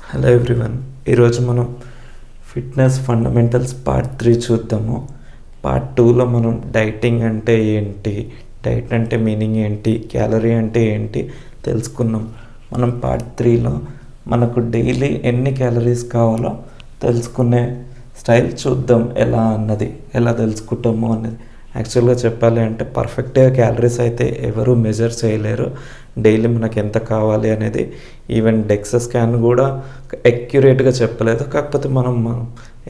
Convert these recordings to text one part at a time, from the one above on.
Hello everyone, ఈరోజు మనం fitness fundamentals part 3 చూద్దాము. పార్ట్ 2లో మనం డైటింగ్ అంటే ఏంటి, డైట్ అంటే మీనింగ్ ఏంటి, క్యాలరీ అంటే ఏంటి తెలుసుకున్నాం. మనం పార్ట్ 3లో మనకు డైలీ ఎన్ని క్యాలరీస్ కావాలో తెలుసుకునే స్టైల్ చూద్దాం. ఎలా తెలుసుకుంటాము అన్నది. యాక్చువల్గా చెప్పాలి అంటే పర్ఫెక్ట్గా క్యాలరీస్ అయితే ఎవరు మెజర్ చేయలేరు. డైలీ మనకు ఎంత కావాలి అనేది ఈవెన్ డెక్సా స్కాన్ కూడా అక్యురేట్గా చెప్పలేదు. కాకపోతే మనం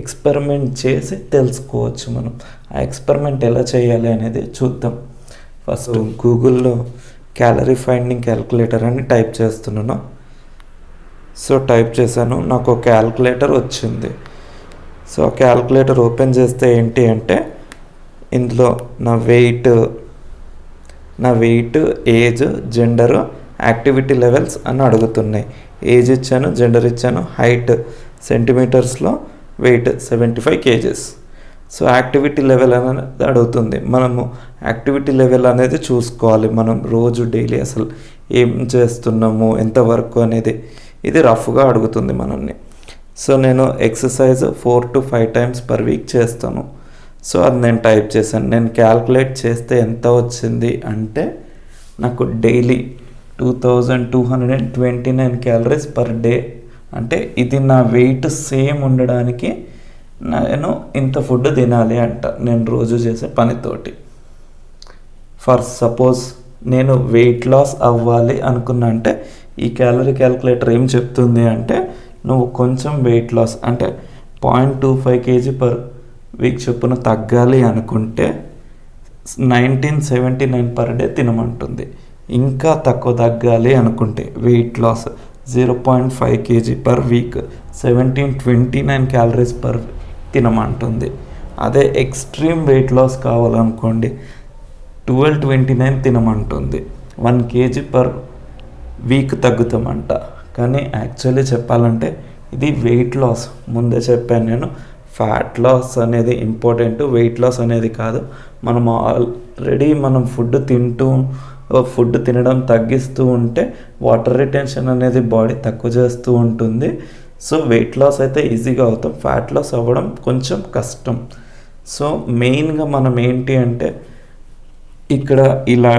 ఎక్స్పెరిమెంట్ చేసి తెలుసుకోవచ్చు. మనం ఆ ఎక్స్పెరిమెంట్ ఎలా చేయాలి అనేది చూద్దాం. ఫస్ట్ గూగుల్లో క్యాలరీ ఫైండింగ్ క్యాల్కులేటర్ అని టైప్ చేస్తున్నాను. సో టైప్ చేశాను, నాకు ఒక క్యాల్కులేటర్ వచ్చింది. సో క్యాల్కులేటర్ ఓపెన్ చేస్తే ఏంటి అంటే ఇందులో నా weight, age, gender, activity levels అని అడుగుతున్నాయి. ఏజ్ ఇచ్చాను, జెండర్ ఇచ్చాను, హైట్ సెంటీమీటర్స్లో, weight 75 kgs. So activity level అనేది అడుగుతుంది. మనము యాక్టివిటీ లెవెల్ అనేది చూసుకోవాలి. మనం రోజు డైలీ అసలు ఏం చేస్తున్నాము, ఎంతవరకు అనేది ఇది రఫ్గా అడుగుతుంది మనల్ని. సో నేను exercise 4 to 5 times per week చేస్తాను. సో అది నేను టైప్ చేశాను. నేను క్యాల్కులేట్ చేస్తే ఎంత వచ్చింది అంటే నాకు డైలీ 2229 క్యాలరీస్ పర్ డే. అంటే ఇది నా వెయిట్ సేమ్ ఉండడానికి నేను ఇంత ఫుడ్ తినాలి అంట, నేను రోజు చేసే పనితోటి. ఫర్ సపోజ్ నేను వెయిట్ లాస్ అవ్వాలి అనుకున్నా అంటే ఈ క్యాలరీ క్యాల్కులేటర్ ఏం చెప్తుంది అంటే నువ్వు కొంచెం వెయిట్ లాస్ అంటే 0.25 kg per వీక్ చొప్పున తగ్గాలి అనుకుంటే 1979 per day తినమంటుంది. ఇంకా తక్కువ తగ్గాలి అనుకుంటే weight loss 0.5 kg per week 1729 calories per తినమంటుంది. అదే ఎక్స్ట్రీమ్ వెయిట్ లాస్ కావాలనుకోండి 1229 తినమంటుంది. 1 kg per వీక్ తగ్గుతామంట. కానీ యాక్చువల్లీ చెప్పాలంటే ఇది వెయిట్ లాస్. ముందే చెప్పాను నేను, ఫ్యాట్ లాస్ అనేది ఇంపార్టెంట్, వెయిట్ లాస్ అనేది కాదు. మనం ఆల్రెడీ ఫుడ్ తినడం తగ్గిస్తూ ఉంటే వాటర్ రిటెన్షన్ అనేది బాడీ తక్కువ చేస్తూ ఉంటుంది. సో వెయిట్ లాస్ అయితే ఈజీగా అవుతాం, ఫ్యాట్ లాస్ అవ్వడం కొంచెం కష్టం. సో మెయిన్గా మనం ఏంటి అంటే ఇక్కడ ఇలా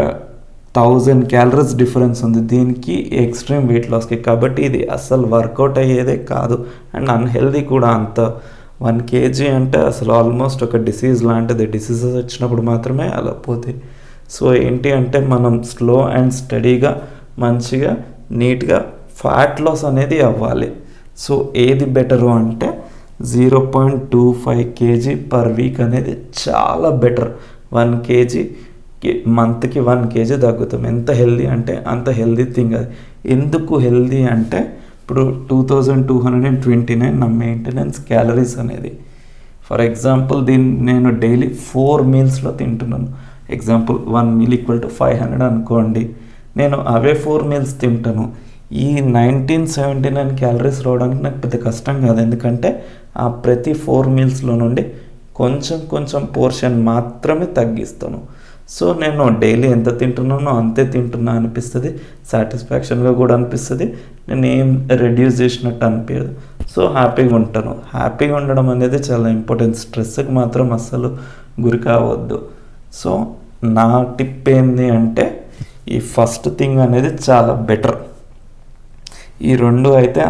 1000 calories డిఫరెన్స్ ఉంది దీనికి ఎక్స్ట్రీమ్ వెయిట్ లాస్కి. కాబట్టి ఇది అస్సలు వర్కౌట్ అయ్యేదే కాదు అండ్ అన్హెల్దీ కూడా. అంత 1 kg అంటే అసలు ఆల్మోస్ట్ ఒక డిసీజ్ లాంటిది. డిసీజెస్ వచ్చినప్పుడు మాత్రమే అలా పోతాయి. సో ఏంటి అంటే మనం స్లో అండ్ స్టడీగా మంచిగా నీట్గా ఫ్యాట్ లాస్ అనేది అవ్వాలి. సో ఏది బెటరు అంటే 0.25 kg per week అనేది చాలా బెటర్. 1 kg మంత్కి 1 kg తగ్గుతాం. ఎంత హెల్దీ అంటే అంత హెల్దీ థింగ్ అది. ఎందుకు హెల్దీ అంటే ఇప్పుడు 2229 నా మెయింటెనెన్స్ క్యాలరీస్ అనేది. ఫర్ ఎగ్జాంపుల్ దీన్ని నేను డైలీ 4 mealsలో తింటున్నాను. ఎగ్జాంపుల్ 1 meal = 500 అనుకోండి. నేను అవే 4 meals తింటాను. ఈ 1979 క్యాలరీస్ రావడానికి నాకు పెద్ద కష్టం కాదు. ఎందుకంటే ఆ ప్రతి 4 mealsలో నుండి కొంచెం పోర్షన్ మాత్రమే తగ్గిస్తాను. సో నేను డైలీ ఎంత తింటున్నానో అంతే తింటున్నా అనిపిస్తుంది, సాటిస్ఫాక్షన్గా కూడా అనిపిస్తుంది. నేను ఏం రెడ్యూస్ చేసినట్టు అనిపించదు. సో హ్యాపీగా ఉంటాను. హ్యాపీగా ఉండడం అనేది చాలా ఇంపార్టెంట్. స్ట్రెస్కి మాత్రం అస్సలు గురి కావద్దు. సో నా టిప్ ఏంది అంటే ఈ ఫస్ట్ థింగ్ అనేది చాలా బెటర్. ఈ రెండు అయితే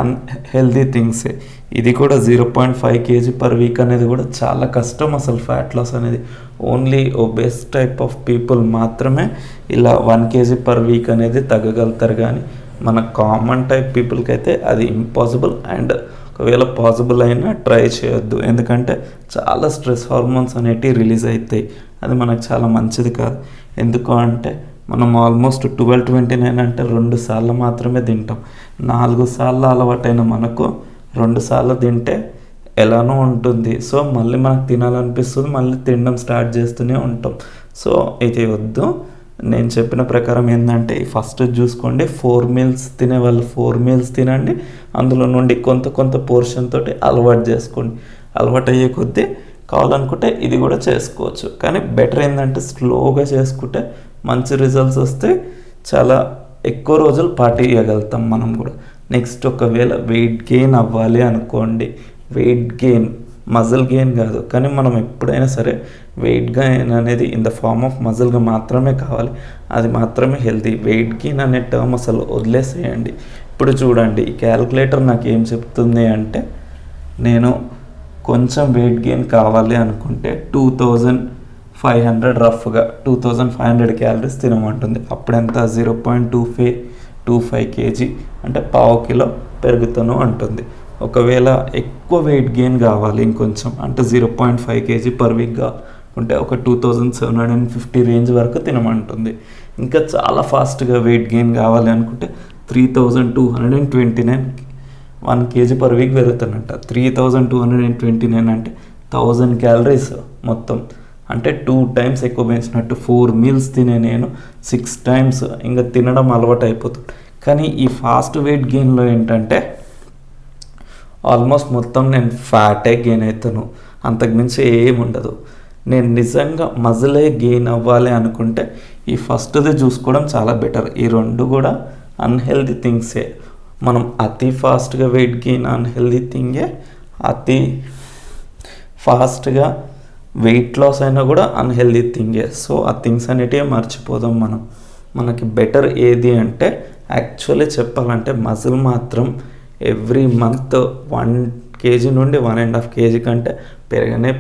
హెల్దీ థింగ్సే. ఇది కూడా 0.5 kg per week అనేది కూడా చాలా కష్టం అసలు. ఫ్యాట్ లాస్ అనేది only obese type of people మాత్రమే ఇలా 1 kg per week అనేది తగ్గగలుగుతారు. కానీ మన కామన్ టైప్ పీపుల్కి అయితే అది ఇంపాసిబుల్. అండ్ ఒకవేళ పాసిబుల్ అయినా ట్రై చేయొద్దు. ఎందుకంటే చాలా స్ట్రెస్ హార్మోన్స్ అనేటివి రిలీజ్ అవుతాయి. అది మనకు చాలా మంచిది కాదు. ఎందుకు అంటే మనం ఆల్మోస్ట్ 1229 అంటే 2 సార్లు మాత్రమే తింటాం. 4 సార్లు అలవాటైన మనకు 2 సార్లు తింటే ఎలానో ఉంటుంది. సో మళ్ళీ మనకు తినాలనిపిస్తుంది, మళ్ళీ తినడం స్టార్ట్ చేస్తూనే ఉంటాం. సో ఇది వద్దు. నేను చెప్పిన ప్రకారం ఏంటంటే ఈ ఫస్ట్ చూసుకోండి, 4 meals తినే వాళ్ళు 4 meals తినండి. అందులో నుండి కొంత పోర్షన్ తోటి అలవాటు చేసుకోండి. అలవాటు అయ్యే కొద్దీ కావాలనుకుంటే ఇది కూడా చేసుకోవచ్చు. కానీ బెటర్ ఏంటంటే స్లోగా చేసుకుంటే మంచి రిజల్ట్స్ వస్తే చాలా ఎక్కువ రోజులు పార్టీ చేయగలుగుతాం మనం కూడా. నెక్స్ట్ ఒకవేళ వెయిట్ గెయిన్ అవ్వాలి అనుకోండి, వెయిట్ గెయిన్ మజిల్ గెయిన్ కాదు, కానీ మనం ఎప్పుడైనా సరే వెయిట్ గెయిన్ అనేది ఇన్ ద ఫార్మ్ ఆఫ్ మజిల్గా మాత్రమే కావాలి, అది మాత్రమే హెల్తీ. వెయిట్ గెయిన్ అనే టర్మ్ అసలు వదిలేసేయండి. ఇప్పుడు చూడండి, ఈ క్యాలిక్యులేటర్ నాకు ఏం చెప్తుంది అంటే, నేను కొంచెం వెయిట్ గెయిన్ కావాలి అనుకుంటే 2500 రఫ్గా 2500 క్యాలరీస్ తినమంటుంది. అప్పుడెంత 0.25 kg అంటే పావు కిలో పెరుగుతాను అంటుంది. ఒకవేళ ఎక్కువ వెయిట్ గెయిన్ కావాలి ఇంకొంచెం అంటే 0.5 kg పర్ వీక్గా ఉంటే ఒక 2750 రేంజ్ వరకు తినమంటుంది. ఇంకా చాలా ఫాస్ట్గా వెయిట్ గెయిన్ కావాలి అనుకుంటే 3229 1 kg పర్ వీక్ పెరుగుతానంట. 3229 అంటే 1000 క్యాలరీస్ మొత్తం, అంటే 2 times ఎక్కువ పెంచినట్టు. 4 meals తినే నేను 6 times ఇంకా తినడం అలవాటు అయిపోతుంది. కానీ ఈ ఫాస్ట్ వెయిట్ గెయిన్లో ఏంటంటే ఆల్మోస్ట్ మొత్తం నేను ఫ్యాటే గెయిన్ అవుతాను, అంతకుమించి ఏముండదు. నేను నిజంగా మజిలే గెయిన్ అవ్వాలి అనుకుంటే ఈ ఫస్ట్ది చూసుకోవడం చాలా బెటర్. ఈ రెండు కూడా అన్హెల్దీ థింగ్సే. మనం అతి ఫాస్ట్గా వెయిట్ గెయిన్ అన్హెల్దీ థింగే, అతి ఫాస్ట్గా వెయిట్ లాస్ అయినా కూడా అన్హెల్దీ థింగే. సో ఆ థింగ్స్ అనేటివి మర్చిపోదాం మనం. మనకి బెటర్ ఏది అంటే యాక్చువల్లీ చెప్పాలంటే మజిల్ మాత్రం ఎవ్రీ మంత్ 1 kg నుండి 1.5 kg కంటే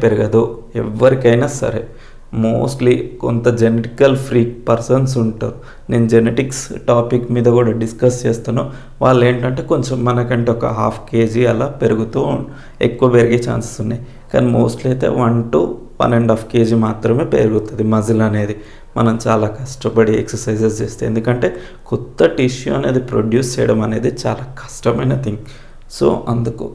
పెరగదు ఎవరికైనా సరే. మోస్ట్లీ కొంత జెనెటికల్ ఫ్రీక్ పర్సన్స్ ఉంటారు, నేను జెనెటిక్స్ టాపిక్ మీద కూడా డిస్కస్ చేస్తాను. వాళ్ళు ఏంటంటే కొంచెం మనకంటే ఒక 1/2 kg అలా ఎక్కువ పెరిగే ఛాన్సెస్ ఉన్నాయి. కానీ మోస్ట్లీ అయితే 1 to 1.5 kg మాత్రమే పెరుగుతుంది మజిల్ అనేది, మనం చాలా కష్టపడి ఎక్సర్సైజెస్ చేస్తే. ఎందుకంటే కొత్త టిష్యూ అనేది ప్రొడ్యూస్ చేయడం అనేది చాలా కష్టమైన థింగ్. సో అందుకు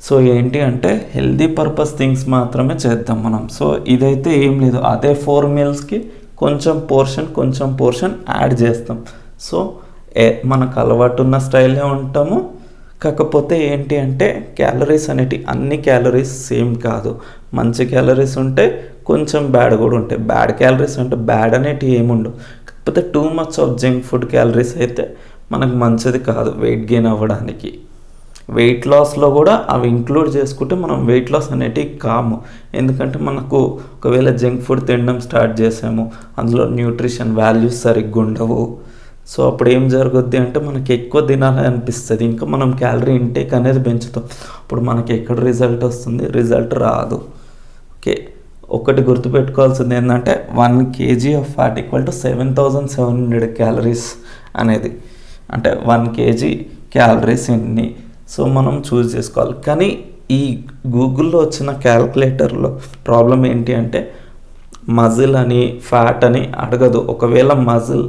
సో ఏంటి అంటే హెల్దీ పర్పస్ థింగ్స్ మాత్రమే చేద్దాం మనం. సో ఇదైతే ఏం లేదు, అదే 4 mealsకి కొంచెం పోర్షన్ యాడ్ చేస్తాం. సో మనకు అలవాటు ఉన్న స్టైలే ఉంటాము. కాకపోతే ఏంటి అంటే క్యాలరీస్ అనేటివి అన్ని క్యాలరీస్ సేమ్ కాదు. మంచి క్యాలరీస్ ఉంటే కొంచెం బ్యాడ్ కూడా ఉంటాయి. బ్యాడ్ క్యాలరీస్ అంటే బ్యాడ్ అనేటివి ఏముండవు. కాకపోతే too much of junk food calories అయితే మనకు మంచిది కాదు వెయిట్ గెయిన్ అవ్వడానికి. వెయిట్ లాస్లో కూడా అవి ఇంక్లూడ్ చేసుకుంటే మనం వెయిట్ లాస్ అనేటివి కాము. ఎందుకంటే మనకు ఒకవేళ జంక్ ఫుడ్ తినడం స్టార్ట్ చేసాము, అందులో న్యూట్రిషన్ వాల్యూస్ సరిగ్గా ఉండవు. సో అప్పుడు ఏం జరుగుద్ది అంటే మనకి ఎక్కువ తినాలని అనిపిస్తుంది, ఇంకా మనం క్యాలరీ ఇంటేక్ అనేది పెంచుతాం. అప్పుడు మనకి ఎక్కడ రిజల్ట్ వస్తుంది, రిజల్ట్ రాదు. ఓకే, ఒకటి గుర్తుపెట్టుకోవాల్సింది ఏంటంటే 1 kg of fat equal to 7700 calories అనేది, అంటే 1 kg క్యాలరీస్ ఎన్ని. సో మనం చూస్ చేసుకోవాలి. కానీ ఈ గూగుల్లో వచ్చిన క్యాల్కులేటర్లో ప్రాబ్లం ఏంటి అంటే మజిల్ అని ఫ్యాట్ అని అడగదు. ఒకవేళ మజిల్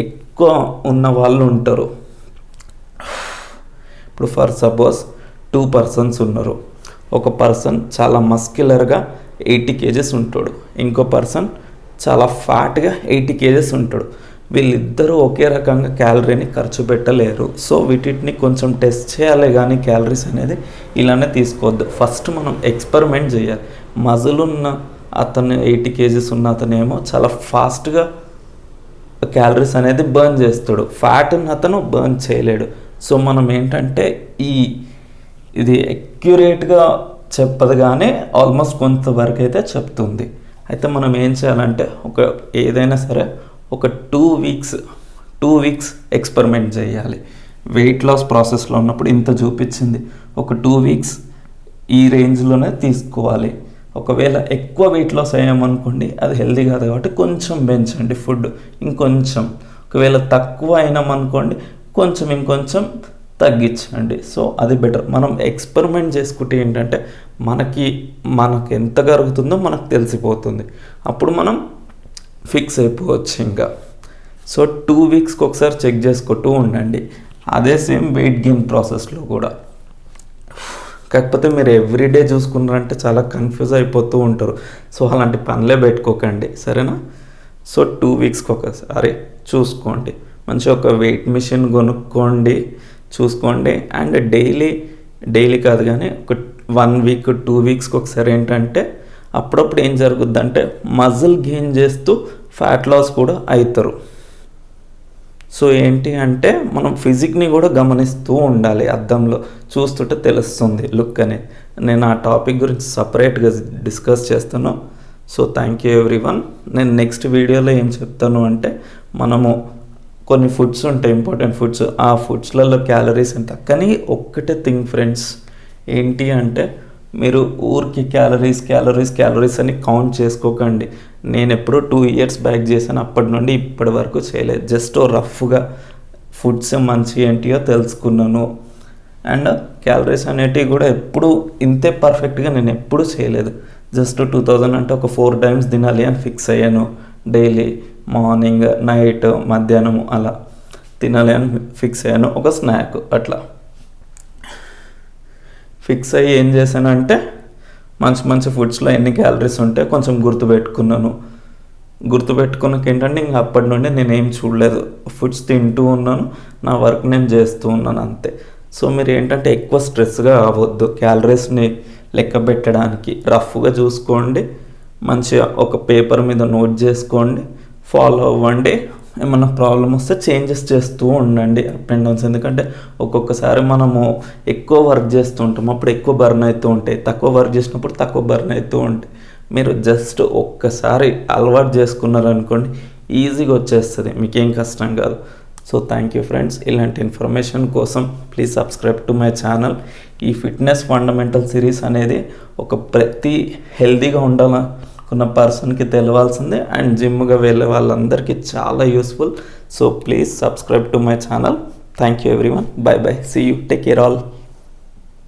ఎక్కువ ఉన్న వాళ్ళు ఉంటారు, ఇప్పుడు ఫర్ సపోజ్ 2 persons ఉన్నారు. ఒక పర్సన్ చాలా మస్క్యులర్గా 80 kgs ఉంటాడు, ఇంకో పర్సన్ చాలా ఫ్యాట్గా 80 kgs ఉంటాడు. వీళ్ళిద్దరూ ఒకే రకంగా క్యాలరీని ఖర్చు పెట్టలేరు. సో వీటిని కొంచెం టెస్ట్ చేయాలి, కానీ క్యాలరీస్ అనేది ఇలానే తీసుకోవద్దు. ఫస్ట్ మనం ఎక్స్పెరిమెంట్ చేయాలి. మజిల్ ఉన్న అతను 80 kgs ఉన్న అతనేమో చాలా ఫాస్ట్గా క్యాలరీస్ అనేది బర్న్ చేస్తాడు, ఫ్యాట్ ఉన్న అతను బర్న్ చేయలేడు. సో మనం ఏంటంటే ఇది అక్యురేట్గా చెప్పదు, కానీ ఆల్మోస్ట్ కొంతవరకు అయితే చెప్తుంది. అయితే మనం ఏం చేయాలంటే ఏదైనా సరే ఒక 2 weeks ఎక్స్పెరిమెంట్ చేయాలి. వెయిట్ లాస్ ప్రాసెస్లో ఉన్నప్పుడు ఇంత చూపించింది, ఒక 2 weeks ఈ రేంజ్లోనే తీసుకోవాలి. ఒకవేళ ఎక్కువ వెయిట్ లాస్ అయ్యామనుకోండి, అది హెల్దీ కాదు కాబట్టి కొంచెం పెంచండి ఫుడ్ ఇంకొంచెం. ఒకవేళ తక్కువ అయినామనుకోండి, ఇంకొంచెం తగ్గించండి. సో అది బెటర్. మనం ఎక్స్పెరిమెంట్ చేసుకుంటే ఏంటంటే మనకు ఎంత కరుగుతుందో మనకు తెలిసిపోతుంది, అప్పుడు మనం ఫిక్స్ అయిపోవచ్చు ఇంకా. సో 2 weeksకి ఒకసారి చెక్ చేసుకుంటూ ఉండండి. అదే సేమ్ వెయిట్ గెయిన్ ప్రాసెస్లో కూడా. కాకపోతే మీరు ఎవ్రీడే చూసుకున్నారంటే చాలా కన్ఫ్యూజ్ అయిపోతూ ఉంటారు. సో అలాంటి పనులే పెట్టుకోకండి, సరేనా? సో 2 weeksకి ఒకసారి చూసుకోండి. మంచి ఒక వెయిట్ మిషన్ కొనుక్కోండి, చూసుకోండి. అండ్ డైలీ కాదు కానీ ఒక 1 week 2 weeksకి ఒకసారి ఏంటంటే అప్పుడప్పుడు ఏం జరుగుద్ది అంటే మజిల్ గెయిన్ చేస్తూ ఫ్యాట్ లాస్ కూడా అవుతారు. సో ఏంటి అంటే మనం ఫిజిక్ని కూడా గమనిస్తూ ఉండాలి, అద్దంలో చూస్తుంటే తెలుస్తుంది లుక్ అనేది. నేను ఆ టాపిక్ గురించి సపరేట్గా డిస్కస్ చేస్తాను. So thank you everyone. నేను నెక్స్ట్ వీడియోలో ఏం చెప్తాను అంటే, మనము కొన్ని ఫుడ్స్ ఉంటాయి ఇంపార్టెంట్ ఫుడ్స్, ఆ ఫుడ్స్లలో క్యాలరీస్ ఎంత. కానీ ఒక్కటే థింగ్ ఫ్రెండ్స్, ఏంటి అంటే మీరు ఊరికి క్యాలరీస్ అని కౌంట్ చేసుకోకండి. నేను ఎప్పుడో 2 years బ్యాక్ చేశాను, అప్పటి నుండి ఇప్పటి వరకు చేయలేదు. జస్ట్ రఫ్గా ఫుడ్స్ మంచి ఏంటియో తెలుసుకున్నాను. అండ్ క్యాలరీస్ అనేటివి కూడా ఎప్పుడు ఇంతే పర్ఫెక్ట్గా నేను ఎప్పుడూ చేయలేదు. జస్ట్ 2000 అంటే ఒక 4 times తినాలి అని ఫిక్స్ అయ్యాను. డైలీ మార్నింగ్, నైట్, మధ్యాహ్నం అలా తినాలి అని ఫిక్స్ అయ్యాను. ఒక స్నాక్ అట్లా ఫిక్స్ అయ్యి ఏం చేశానంటే, మంచి ఫుడ్స్లో ఎన్ని క్యాలరీస్ ఉంటే కొంచెం గుర్తుపెట్టుకున్నాక ఏంటంటే ఇంకా అప్పటి నుండి నేనేం చూడలేదు, ఫుడ్స్ తింటూ ఉన్నాను, నా వర్క్ నేను చేస్తూ ఉన్నాను అంతే. సో మీరు ఏంటంటే ఎక్కువ స్ట్రెస్గా అవ్వద్దు, క్యాలరీస్ని లెక్క పెట్టడానికి రఫ్గా చూసుకోండి, మంచిగా ఒక పేపర్ మీద నోట్ చేసుకోండి, ఫాలో అవ్వండి. ఏమన్నా ప్రాబ్లం వస్తే చేంజెస్ చేస్తూ ఉండండి, అప్ అండ్ డౌన్స్. ఎందుకంటే ఒక్కొక్కసారి మనము ఎక్కువ వర్క్ చేస్తూ ఉంటాం, అప్పుడు ఎక్కువ బర్న్ అవుతూ ఉంటాయి, తక్కువ వర్క్ చేసినప్పుడు తక్కువ బర్న్ అవుతూ ఉంటాయి. మీరు జస్ట్ ఒక్కసారి అలవాటు చేసుకున్నారనుకోండి, ఈజీగా వచ్చేస్తుంది, మీకేం కష్టం కాదు. So thank you friends. ఇలాంటి ఇన్ఫర్మేషన్ కోసం please subscribe to my channel. ఈ ఫిట్నెస్ ఫండమెంటల్ సిరీస్ అనేది ప్రతి హెల్తీగా ఉండాలనుకున్న పర్సన్కి తెలవాల్సిందే, అండ్ జిమ్గా వెళ్ళే వాళ్ళందరికీ చాలా useful. So please subscribe to my channel. Thank you everyone. Bye bye. See you. Take care all.